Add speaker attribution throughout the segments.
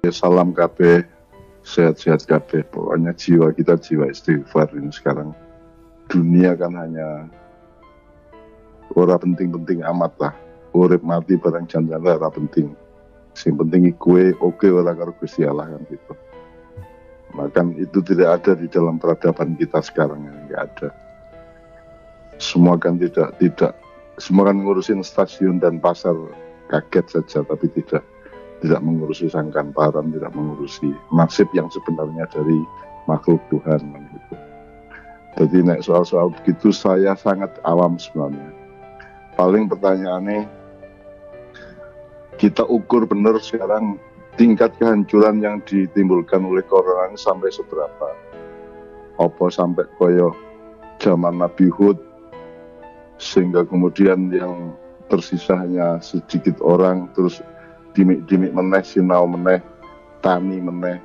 Speaker 1: Salam kabeh, sehat-sehat kabeh. Pokoknya jiwa kita jiwa istighfar ini sekarang. Dunia kan hanya ora penting-penting amat lah. Urip mati barang jangan ora penting. Sing penting kue oke ora karo Gusti Allah kan gitu. Bahkan itu tidak ada di dalam peradaban kita sekarang, nggak ada. Semua kan tidak semua kan ngurusin stasiun dan pasar kaget saja, tapi tidak mengurusi sangkan-paran, tidak mengurusi nasib yang sebenarnya dari makhluk Tuhan kan gitu. Jadi nek soal-soal begitu saya sangat awam sebenarnya. Paling pertanyaannya kita ukur benar sekarang tingkat kehancuran yang ditimbulkan oleh corona ini sampai seberapa? Apa sampai koyo zaman Nabi Hud sehingga kemudian yang tersisa hanya sedikit orang, terus dimik-dimik meneh, sinau meneh, tani meneh,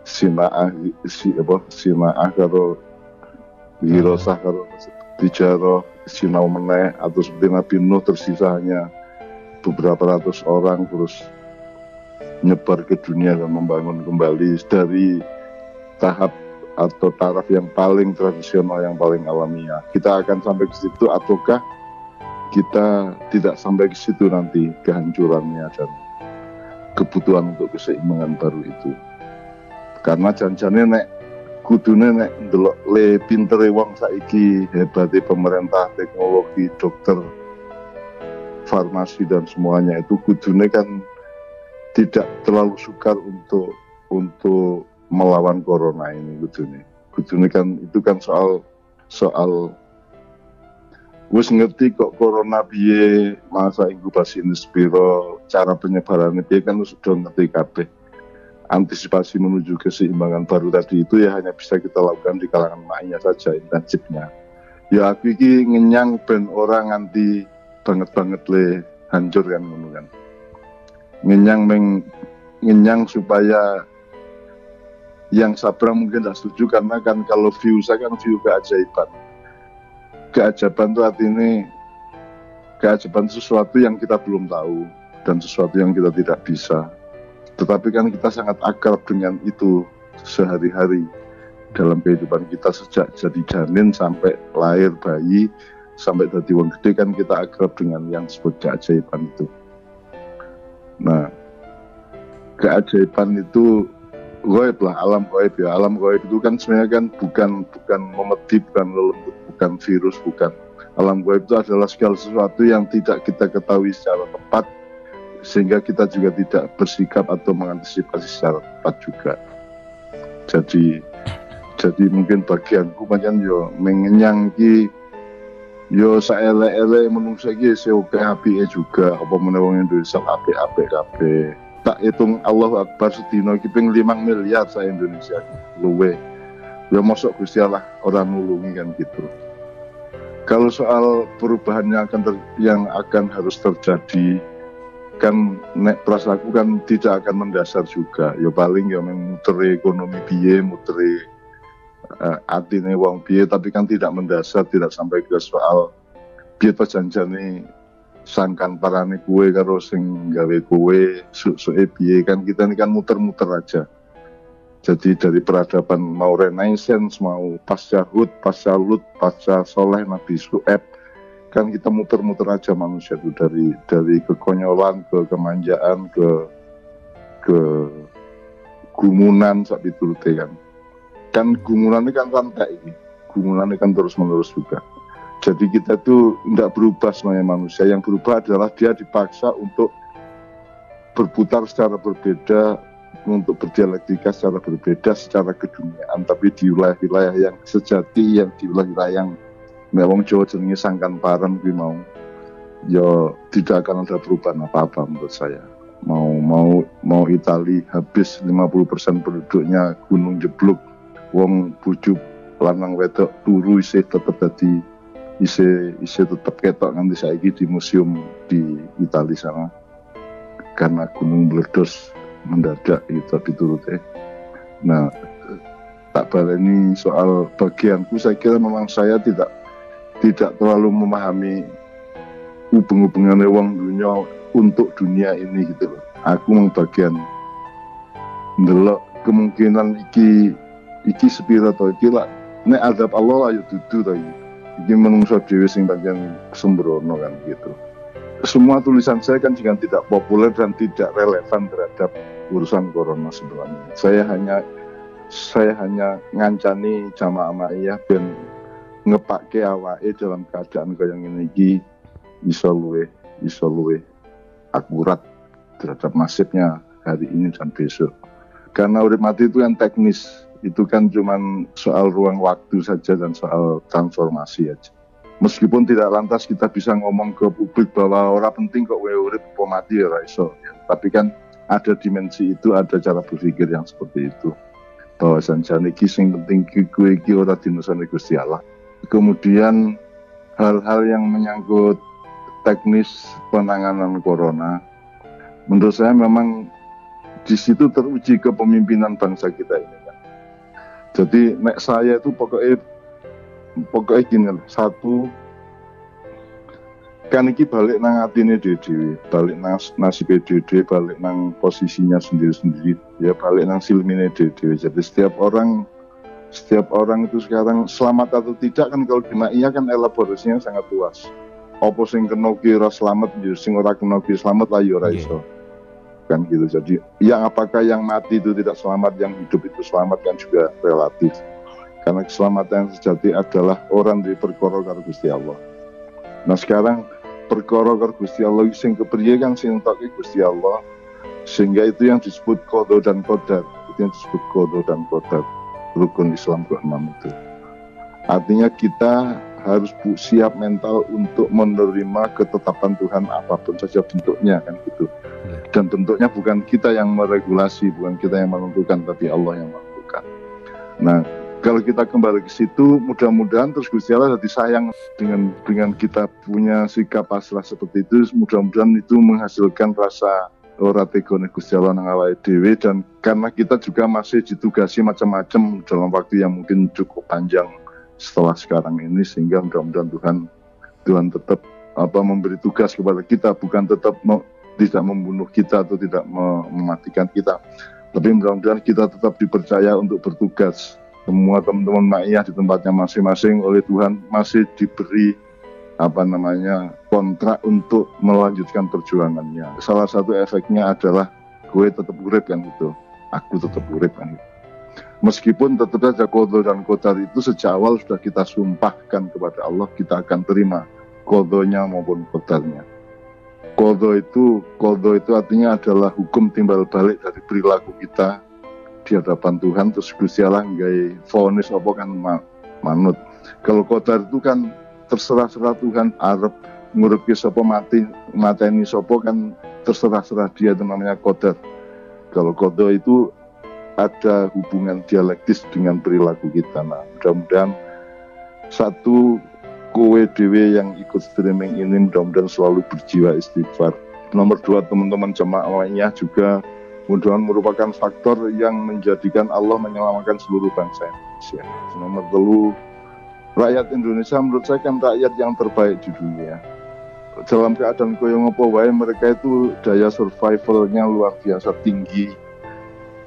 Speaker 1: sinaah karo wirosah karo dijaro sinau meneh, atau seperti Nabi Nuh tersisa hanya beberapa ratus orang terus nyebar ke dunia dan membangun kembali dari tahap atau taraf yang paling tradisional, yang paling alamiah. Kita akan sampai ke situ ataukah kita tidak sampai ke situ nanti kehancurannya dan kebutuhan untuk keseimbangan baru itu. Karena janjane nek kudune nek ndelok le pintere wong saiki, hebate pemerintah, teknologi, dokter, farmasi dan semuanya itu kudune kan tidak terlalu sukar untuk melawan corona ini kudune kan itu kan soal wis ngerti kok corona piye, masa inkubasi ini sepiro, cara penyebarannya piye kan sudah ngerti kabeh. Antisipasi menuju keseimbangan baru tadi itu ya hanya bisa kita lakukan di kalangan maknya saja intensifnya. Ya aku iki ngenyang ben orang nganti banget le hancur kan ngono kan. Ngenyang supaya yang sabar mungkin tidak setuju karena kan kalau view saya kan view keajaiban. Keajaiban itu artinya keajaiban sesuatu yang kita belum tahu dan sesuatu yang kita tidak bisa. Tetapi kan kita sangat akrab dengan itu sehari-hari dalam kehidupan kita sejak jadi janin sampai lahir bayi sampai jadi wong gede kan kita akrab dengan yang disebut keajaiban itu. Nah, keajaiban itu gaib lah, alam gaib ya. Alam gaib itu kan sebenarnya kan bukan memedi, bukan lelembut, bukan virus, bukan. Alam gaib itu adalah segala sesuatu yang tidak kita ketahui secara tepat, sehingga kita juga tidak bersikap atau mengantisipasi secara tepat juga. Jadi mungkin bagianku macam yo mengenyang ki yo saele-ele menungsa ki seoke apike juga, apa meneh wong Indonesia apik-apik kabeh. Tak hitung Allahu Akbar sedina ki ping 5 miliar sa Indonesia luwe. Ya mosok Gusti Allah orang nulungi kan gitu. Kalau soal perubahan yang akan harus terjadi kan nek perasaanku kan tidak akan mendasar juga. Ya paling ya muteri ekonomi piye, muteri atine wong piye, tapi kan tidak mendasar, tidak sampai ke soal piye perjanjiane sangkan parane kue karo sing gawe kue suke piye kan kita ini kan muter-muter aja. Jadi dari peradaban mau Renaissance, mau pasca Hud, pasca Lut, pasca Soleh, Nabi Su'eb, kan kita muter-muter aja manusia itu dari kekonyolan ke kemanjaan ke gumunan sak piturute kan. Kan gumunan ini kan rantai ini. Gumunan ini kan terus-menerus juga. Jadi kita tuh tidak berubah sebenarnya manusia. Yang berubah adalah dia dipaksa untuk berputar secara berbeda, untuk berdialektika secara berbeda secara keduniaan. Tapi di wilayah-wilayah yang sejati, yang di wilayah yang memang Jawa jenenge sangkan paran kuwi mau, ya tidak akan ada perubahan apa-apa menurut saya. Mau Itali habis 50% penduduknya gunung jeblok, wong bujuk lanang wedok turu isih tetep dadi isih tetap ketok nganti saiki di museum di Italia sana karena gunung meledos mendadak gitu piturute. Nah, tak baleni soal bagianku, saya kira memang saya tidak terlalu memahami hubungannya wong dunia untuk dunia ini gitu loh. Aku memang bagian ndelok kemungkinan iki sepira to iki lah nek adab Allah ayo dudu to iki menungso dhewe sing pancen sembrono kan gitu. Semua tulisan saya kan juga tidak populer dan tidak relevan terhadap urusan corona sebenarnya. Saya hanya ngancani jamaah ma'iyah ben ngepake awake dalam keadaan kaya ngene iki iso luwih akurat terhadap nasibnya hari ini dan besok. Karena urip mati itu kan teknis, itu kan cuman soal ruang waktu saja dan soal transformasi aja. Meskipun tidak lantas kita bisa ngomong ke publik bahwa orang penting kok urip apa mati ya iso ya. Tapi kan ada dimensi itu, ada cara berpikir yang seperti itu. Bahwasan jane iki sing penting kowe iki ora dinusane Gusti Allah. Kemudian hal-hal yang menyangkut teknis penanganan corona, menurut saya memang di situ teruji kepemimpinan bangsa kita ini kan. Jadi nek saya itu pokoknya gini, satu kan iki balik nang atine dhewe, balik nang nasibe dhewe, balik nang posisinya sendiri-sendiri, ya balik nang silmine dhewe. Jadi setiap orang itu sekarang selamat atau tidak kan kalau di Ma'iyah kan elaborasinya sangat luas. Apa sing kena kira selamat, sing ora kena kira selamat lah ya ora iso. Kan gitu. Jadi yang apakah yang mati itu tidak selamat, yang hidup itu selamat kan juga relatif. Karena keselamatan yang sejati adalah orang di perkara karo Gusti Allah. Nah sekarang perkara karo Gusti Allah sing kepriye kan sing entoke Gusti Allah, sehingga itu yang disebut qada dan qadar. Itu yang disebut qada dan qadar. Rukun Islam ke-6 itu. Artinya kita harus siap mental untuk menerima ketetapan Tuhan apapun saja bentuknya kan gitu. Dan bentuknya bukan kita yang meregulasi, bukan kita yang menentukan, tapi Allah yang menentukan. Nah, kalau kita kembali ke situ, mudah-mudahan terus Gusti Allah jadi sayang dengan kita punya sikap pasrah seperti itu. Mudah-mudahan itu menghasilkan rasa ora tegone Gusti Allah nang awake dhewe, dan karena kita juga masih ditugasi macam-macam dalam waktu yang mungkin cukup panjang setelah sekarang ini, sehingga mudah-mudahan Tuhan tetap memberi tugas kepada kita, bukan tetap tidak membunuh kita atau tidak mematikan kita, tapi mudah-mudahan kita tetap dipercaya untuk bertugas. Semua teman-teman Ma'iyah di tempatnya masing-masing oleh Tuhan masih diberi kontrak untuk melanjutkan perjuangannya. Salah satu efeknya adalah gue tetap urip kan gitu, aku tetap urip kan gitu. Meskipun tetap saja qada dan qadar itu sejak awal sudah kita sumpahkan kepada Allah, kita akan terima qadanya maupun qadarnya. Qada itu artinya adalah hukum timbal balik dari perilaku kita di hadapan Tuhan, terus Gusti Allah nggawe vonis apa kan manut. Kalau qadar itu kan terserah Tuhan arep nguripi sapa mateni sapa kan terserah dia, itu namanya qadar. Kalau qada itu ada hubungan dialektis dengan perilaku kita. Nah, mudah-mudahan satu kowe dhewe yang ikut streaming ini mudah-mudahan selalu berjiwa istighfar. Nomor 2, teman-teman jemaah lainnya juga mudah-mudahan merupakan faktor yang menjadikan Allah menyelamatkan seluruh bangsa Indonesia. Nomor 3, rakyat Indonesia menurut saya kan rakyat yang terbaik di dunia. Dalam keadaan koyo ngopo wae mereka itu daya survivalnya luar biasa tinggi.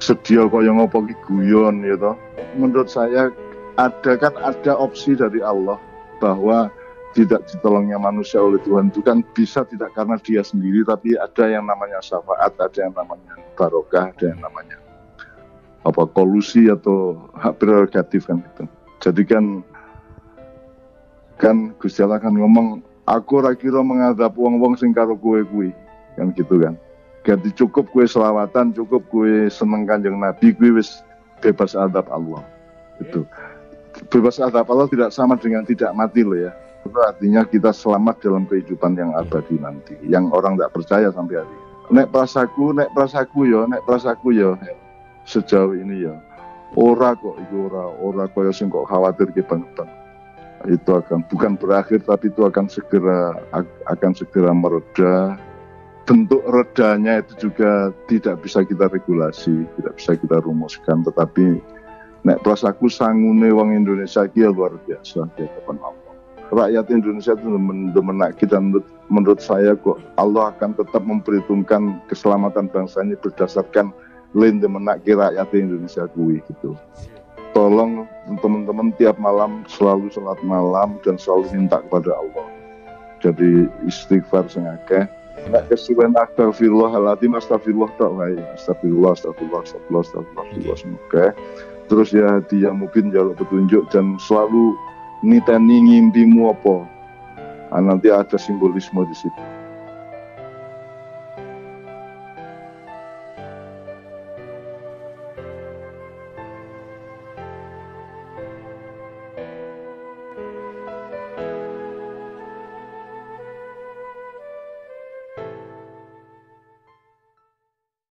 Speaker 1: Sedia koyo ngopo ki guyon ya toh. Menurut saya ada opsi dari Allah bahwa tidak ditolongnya manusia oleh Tuhan itu kan bisa tidak karena dia sendiri, tapi ada yang namanya syafaat, ada yang namanya barokah, ada yang namanya kolusi atau hak prerogatif kan gitu. Jadi kan Gusti Allah kan ngomong, aku ora kira mengadab wong-wong sing karo kowe kuwi kan gitu kan. Ganti cukup kowe selawatan, cukup kowe seneng Kanjeng Nabi, kowe wis bebas adab Allah. Itu. Bebas adab Allah tidak sama dengan tidak mati loh ya. Itu artinya kita selamat dalam kehidupan yang abadi nanti, yang orang tidak percaya sampai hari ini. Nek prasaku yo sejauh ini ya ora kok iku ora koyo sing kok khawatir ke banget. Itu bukan berakhir, tapi itu akan segera mereda. Bentuk redanya itu juga tidak bisa kita regulasi, tidak bisa kita rumuskan, tetapi nek prasaku sangune wong Indonesia iki luar biasa di hadapan Allah. Rakyat Indonesia itu mendemenak kita, menurut saya kok Allah akan tetap memperhitungkan keselamatan bangsa ini berdasarkan lain demenak rakyat Indonesia kuwi gitu. Tolong teman-teman tiap malam selalu sholat malam dan selalu minta kepada Allah. Jadi istighfar sing akeh. Nek kesuwen astagfirullahaladzim, astagfirullah tok wae. Astagfirullah. Semoga. Terus ya dia mungkin jaluk petunjuk dan selalu niteni ngimpimu apa. Nanti ada simbolisme di situ.